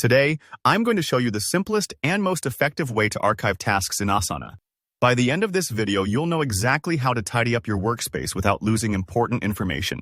Today, I'm going to show you the simplest and most effective way to archive tasks in Asana. By the end of this video, you'll know exactly how to tidy up your workspace without losing important information,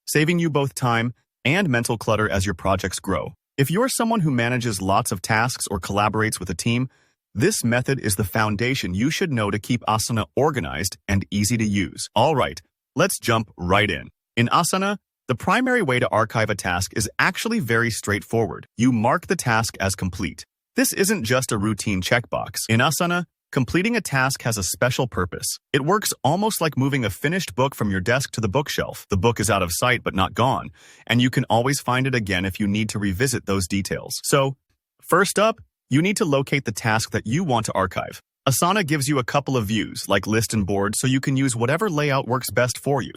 saving you both time and mental clutter as your projects grow. If you're someone who manages lots of tasks or collaborates with a team, this method is the foundation you should know to keep Asana organized and easy to use. All right, let's jump right in. In Asana, the primary way to archive a task is actually very straightforward. You mark the task as complete. This isn't just a routine checkbox. In Asana, completing a task has a special purpose. It works almost like moving a finished book from your desk to the bookshelf. The book is out of sight but not gone, and you can always find it again if you need to revisit those details. So, first up, you need to locate the task that you want to archive. Asana gives you a couple of views, like list and board, so you can use whatever layout works best for you.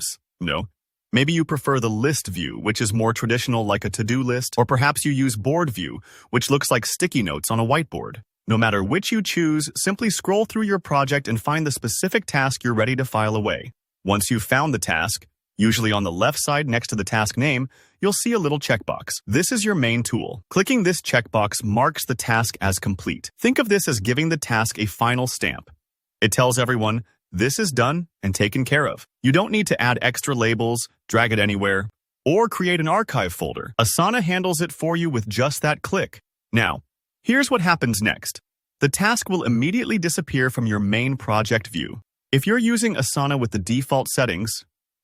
Maybe you prefer the list view, which is more traditional like a to-do list, or perhaps you use board view, which looks like sticky notes on a whiteboard. No matter which you choose, simply scroll through your project and find the specific task you're ready to file away. Once you've found the task, usually on the left side next to the task name, you'll see a little checkbox. This is your main tool. Clicking this checkbox marks the task as complete. Think of this as giving the task a final stamp. It tells everyone, this is done and taken care of. You don't need to add extra labels, drag it anywhere, or create an archive folder. Asana handles it for you with just that click. Now, here's what happens next. The task will immediately disappear from your main project view. If you're using Asana with the default settings,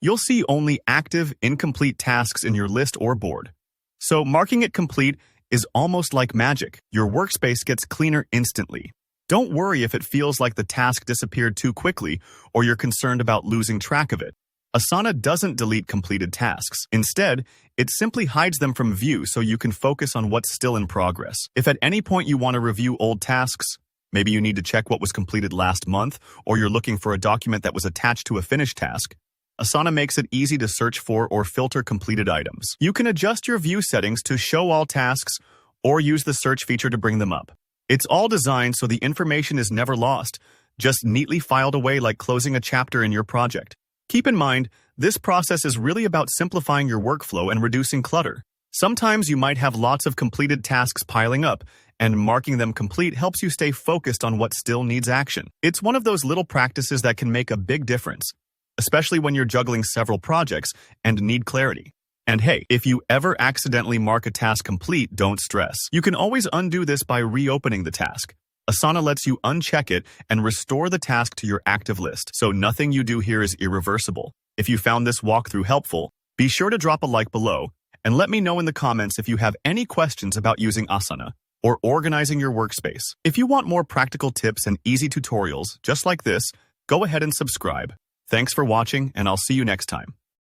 you'll see only active, incomplete tasks in your list or board. So marking it complete is almost like magic. Your workspace gets cleaner instantly. Don't worry if it feels like the task disappeared too quickly or you're concerned about losing track of it. Asana doesn't delete completed tasks. Instead, it simply hides them from view so you can focus on what's still in progress. If at any point you want to review old tasks, maybe you need to check what was completed last month, or you're looking for a document that was attached to a finished task, Asana makes it easy to search for or filter completed items. You can adjust your view settings to show all tasks or use the search feature to bring them up. It's all designed so the information is never lost, just neatly filed away like closing a chapter in your project. Keep in mind, this process is really about simplifying your workflow and reducing clutter. Sometimes you might have lots of completed tasks piling up, and marking them complete helps you stay focused on what still needs action. It's one of those little practices that can make a big difference, especially when you're juggling several projects and need clarity. And hey, if you ever accidentally mark a task complete, don't stress. You can always undo this by reopening the task. Asana lets you uncheck it and restore the task to your active list, so nothing you do here is irreversible. If you found this walkthrough helpful, be sure to drop a like below and let me know in the comments if you have any questions about using Asana or organizing your workspace. If you want more practical tips and easy tutorials just like this, go ahead and subscribe. Thanks for watching, and I'll see you next time.